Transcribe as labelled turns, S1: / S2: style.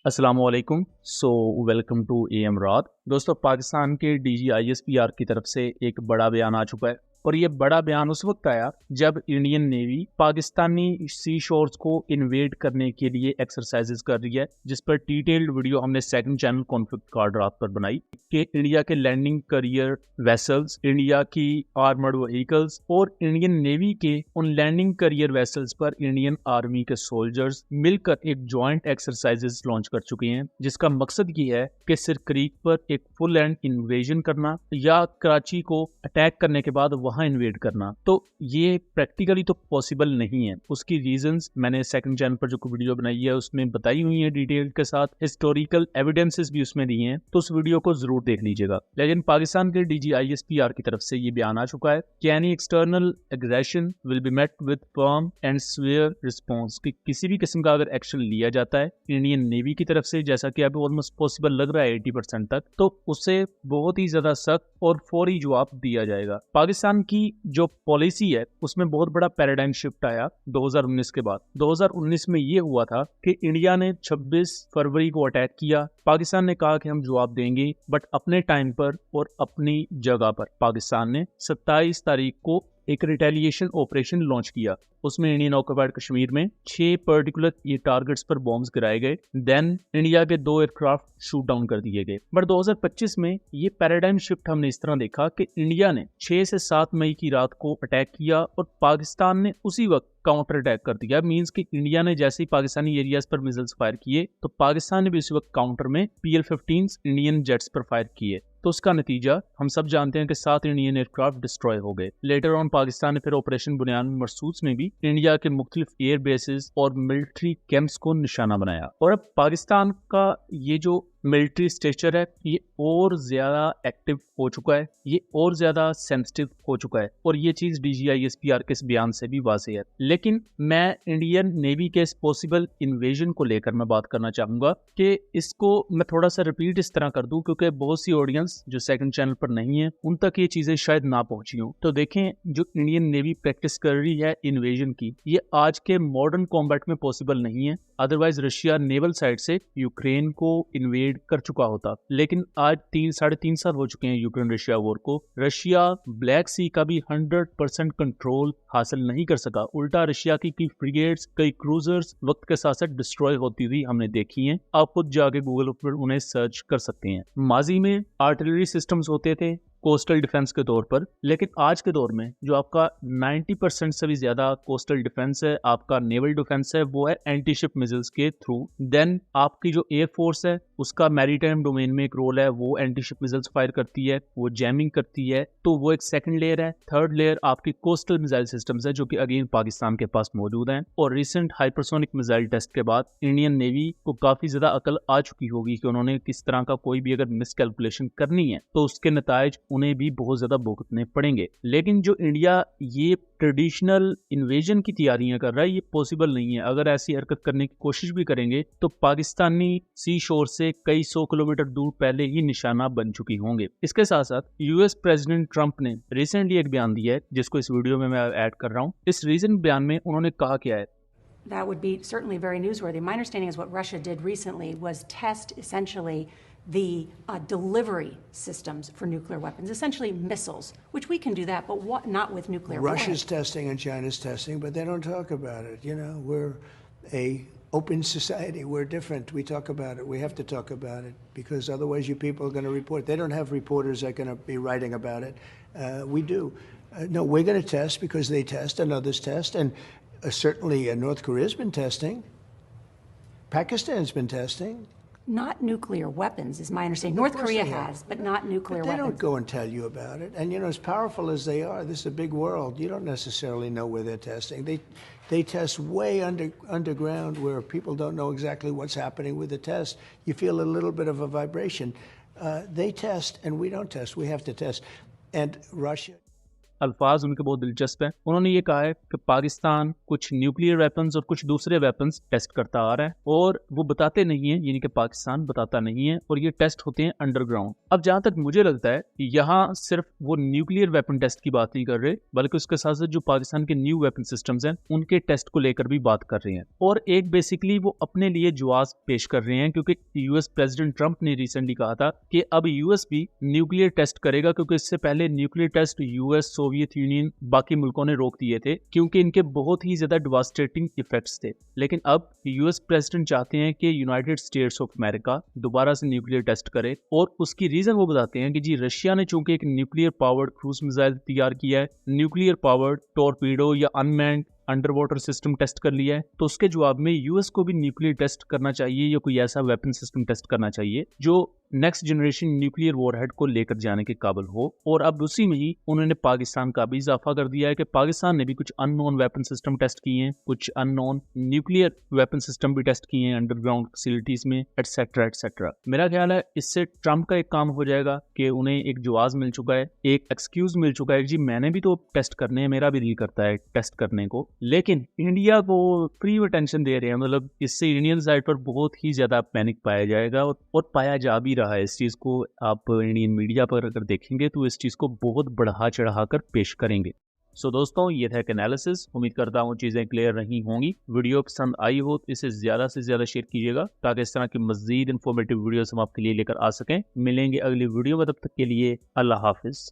S1: अस्सलाम वालेकुम। Welcome to am रात। दोस्तों, पाकिस्तान के DGISPR की तरफ से एक बड़ा बयान आ चुका है और ये बड़ा बयान उस वक्त आया जब इंडियन नेवी पाकिस्तानी सी शोर्स को इन्वेड करने के लिए एक्सरसाइजेस कर रही है, जिस पर डिटेल्ड वीडियो हमने सेकंड चैनल कॉन्फ्लिक्ट कार्ड रात पर बनाई कि इंडिया के लैंडिंग करियर वेसल्स, इंडिया की आर्मर्ड व्हीकल्स और इंडियन नेवी के उन लैंडिंग करियर वेसल्स पर इंडियन आर्मी के सोल्जर्स मिलकर एक जॉइंट एक्सरसाइजेस लॉन्च कर चुके हैं, जिसका मकसद ये है कि सिर क्रीक पर एक फुल एंड इन्वेजन करना या कराची को अटैक करने के बाद वहां इन्वेड करना। तो ये प्रैक्टिकली तो पॉसिबल नहीं है। उसकी रीजंस मैंने सेकंड चैनल पर जो वीडियो बनाई है उसमें बताई हुई है डिटेल के साथ, हिस्टोरिकल एविडेंसेस भी उसमें दिए हैं, तो उस वीडियो को जरूर देख लीजिएगा। लेकिन पाकिस्तान के DGISPR की तरफ से ये बयान आ चुका है कि any external aggression will be met with firm and square response, कि किसी भी किस्म का अगर एक्शन लिया जाता है इंडियन नेवी की तरफ से, जैसा कि अभी ऑलमोस्ट पॉसिबल लग रहा है 80% तक, तो उससे बहुत ही ज्यादा सख्त और फौरी जवाब दिया जाएगा। पाकिस्तान की जो पॉलिसी है उसमें बहुत बड़ा पैराडाइम शिफ्ट आया 2019 के बाद। 2019 में ये हुआ था कि इंडिया ने 26 फरवरी को अटैक किया। पाकिस्तान ने कहा कि हम जवाब देंगे, बट अपने टाइम पर और अपनी जगह पर। पाकिस्तान ने 27 तारीख को एक रिटेलिएशन ऑपरेशन लॉन्च किया। उसमें इंडियन ऑक्युपाइड कश्मीर में 6 पर्टिकुलर ये टारगेट्स पर बॉम्ब्स गिराए गए। देन इंडिया के 2 एयरक्राफ्ट शूट डाउन कर दिए गए। बट 2025 में ये पैराडाइम शिफ्ट हमने इस तरह देखा कि इंडिया ने 6 से 7 मई की रात को अटैक किया और पाकिस्तान ने उसी वक्त काउंटर अटैक कर दिया। मींस कि इंडिया ने जैसे ही पाकिस्तानी एरियाज पर मिसाइल्स फायर किए तो पाकिस्तान ने भी उसी वक्त काउंटर में PL-15 इंडियन जेट्स पर फायर किए। तो उसका नतीजा हम सब जानते हैं कि 7 इंडियन एयरक्राफ्ट डिस्ट्रॉय हो गए। लेटर ऑन पाकिस्तान ने फिर ऑपरेशन बुनियाद मरसूस में भी इंडिया के मुख्तलिफ एयर बेसिस और मिलिट्री कैंप्स को निशाना बनाया। और अब पाकिस्तान का ये जो मिलिट्री स्ट्रक्चर है ये और ज्यादा एक्टिव हो चुका है, ये और ज्यादा सेंसिटिव हो चुका है, और ये चीज DGISPR के इस बयान से भी वाज़ेह है। लेकिन मैं इंडियन नेवी के इस पॉसिबल इन्वेजन को लेकर मैं बात करना चाहूंगा कि इसको मैं थोड़ा सा रिपीट इस तरह कर दूं क्योंकि बहुत सी ऑडियंस जो सेकंड चैनल पर नहीं है उन तक ये चीजें शायद ना पहुंची हो। तो देखें, जो इंडियन नेवी प्रैक्टिस कर रही है इन्वेजन की, ये आज के मॉडर्न कॉम्बैट में पॉसिबल नहीं है। अदरवाइज रशिया नेवल साइड से यूक्रेन को इन्वेड कर चुका होता। लेकिन आज 3-3.5 साल हो चुके हैं यूक्रेन रशिया वॉर को। रशिया ब्लैक सी का भी 100% कंट्रोल हासिल नहीं कर सका। उल्टा रशिया की फ्रिगेट्स, कई क्रूजर्स वक्त के साथ साथ डिस्ट्रॉय होती हुई हमने देखी हैं। आप खुद जाके गूगल पर उन्हें सर्च कर सकते हैं। माजी में आर्टिलरी सिस्टम्स होते थे कोस्टल डिफेंस के तौर पर, लेकिन आज के दौर में जो आपका 90% से भी ज्यादा कोस्टल डिफेंस है, आपका नेवल डिफेंस है, वो है एंटी शिप मिसाइल्स के थ्रू। देन आपकी जो एयर फोर्स है उसका मैरीटाइम डोमेन में एक रोल है, वो एंटी शिप मिसाइल्स फायर करती है, वो जैमिंग करती है, तो वो एक सेकंड लेयर है। थर्ड लेयर आपकी कोस्टल मिसाइल सिस्टम्स है जो कि अगेन पाकिस्तान के पास मौजूद हैं। और रिसेंट हाइपरसोनिक मिसाइल टेस्ट के बाद इंडियन नेवी को काफी ज्यादा अकल आ चुकी होगी कि उन्होंने किस तरह का कोई भी अगर मिसकैलकुलेशन करनी है तो उसके नतायज उन्हें भी बहुत ज्यादा भुगतने पड़ेंगे। लेकिन जो इंडिया ये ट्रेडिशनल इन्वेजन की तैयारियां कर रहा है, ये पॉसिबल नहीं है। अगर ऐसी हरकत करने की कोशिश भी करेंगे तो पाकिस्तानी सी शोर से कई 100 किलोमीटर दूर पहले ही निशाना बन चुकी होंगे। इसके साथ साथ यूएस प्रेसिडेंट ट्रंप ने रिसेंटली एक बयान दिया है जिसको इस वीडियो में मैं ऐड कर रहा हूँ। इस रीसेंट बयान में उन्होंने कहा क्या है,
S2: That would be certainly very newsworthy. My understanding is what Russia did recently was test essentially the delivery systems for nuclear weapons, essentially missiles, which we can do that, but not with nuclear warheads.
S3: Russia's testing and China's testing, but they don't talk about it. You know, we're a open society. We're different. We talk about it. We have to talk about it because otherwise you people are going to report. They don't have reporters that are going to be writing about it. We do. No, we're going to test because they test and others test. And certainly North Korea's been testing. Pakistan's been testing.
S2: Not nuclear weapons, is my understanding. North Korea has, but not nuclear
S3: weapons. They don't go and tell you about it. And, you know, as powerful as they are, this is a big world. You don't necessarily know where they're testing. They test way underground where people don't know exactly what's happening with the test. You feel a little bit of a vibration. They test and we don't test. We have to test. And Russia...
S1: अल्फाज उनके बहुत दिलचस्प हैं। उन्होंने ये कहा है कि पाकिस्तान कुछ न्यूक्लियर वेपन्स और कुछ दूसरे वेपन्स टेस्ट करता आ रहा है और वो बताते नहीं है, यानी कि पाकिस्तान बताता नहीं है, और ये टेस्ट होते हैं अंडरग्राउंड। अब जहां तक मुझे लगता है यहाँ सिर्फ वो न्यूक्लियर वेपन टेस्ट की बात नहीं कर रहे, बल्कि उसके साथ साथ जो पाकिस्तान के न्यू वेपन सिस्टम्स हैं उनके टेस्ट को लेकर भी बात कर रहे हैं। और एक बेसिकली वो अपने लिए जवाब पेश कर रहे हैं, क्योंकि यूएस प्रेसिडेंट ट्रंप ने रिसेंटली कहा था कि अब यूएस भी न्यूक्लियर टेस्ट करेगा, क्योंकि इससे पहले nuclear test US, Soviet Union, बाकी मुल्कों ने रोक दिए थे क्योंकि इनके बहुत ही ज्यादा डिवास्टेटिंग इफेक्ट्स थे। लेकिन अब यूएस प्रेसिडेंट चाहते हैं कि यूनाइटेड स्टेट्स ऑफ अमेरिका दोबारा से न्यूक्लियर टेस्ट करे, और उसकी रीजन वो बताते हैं कि जी रशिया ने चूंकि एक न्यूक्लियर पावर्ड क्रूज मिसाइल तैयार किया है, न्यूक्लियर पावर्ड टॉर्पीडो या unmanned underwater system test कर लिया है, तो उसके जवाब में यूएस को भी न्यूक्लियर टेस्ट करना चाहिए या कोई ऐसा वेपन सिस्टम टेस्ट करना चाहिए जो नेक्स्ट जनरेशन न्यूक्लियर वॉरहेड को लेकर जाने के काबिल हो। और अब उसी में ही उन्होंने पाकिस्तान का भी इजाफा कर दिया है कि पाकिस्तान ने भी कुछ अननोन वेपन सिस्टम टेस्ट किए हैं, कुछ अननोन न्यूक्लियर वेपन सिस्टम भी टेस्ट किए हैं अंडरग्राउंड फैसिलिटीज में, एटसेट्रा एटसेट्रा। मेरा ख्याल है इससे ट्रंप का एक काम हो जाएगा कि उन्हें एक जवाब मिल चुका है, एक एक्सक्यूज मिल चुका है, जी मैंने भी तो टेस्ट करने हैं, मेरा भी दिल करता है टेस्ट करने को, लेकिन इंडिया को फ्री अटेंशन दे रहे हैं। मतलब इससे इंडियन साइड पर बहुत ही ज्यादा पैनिक पाया जाएगा, और पाया जा भी रहा है। इस चीज को आप इंडियन मीडिया पर अगर देखेंगे तो इस चीज को बहुत बढ़ा चढ़ाकर पेश करेंगे। सो दोस्तों, ये था एक एनालिसिस। उम्मीद करता हूँ चीजें क्लियर रही होंगी। वीडियो पसंद आई हो तो इसे ज्यादा से ज्यादा शेयर कीजिएगा ताकि इस तरह की मजीद इन्फॉर्मेटिव वीडियोस हम आपके लिए लेकर आ सकें। मिलेंगे अगली वीडियो में, तब तक के लिए अल्लाह हाफिज।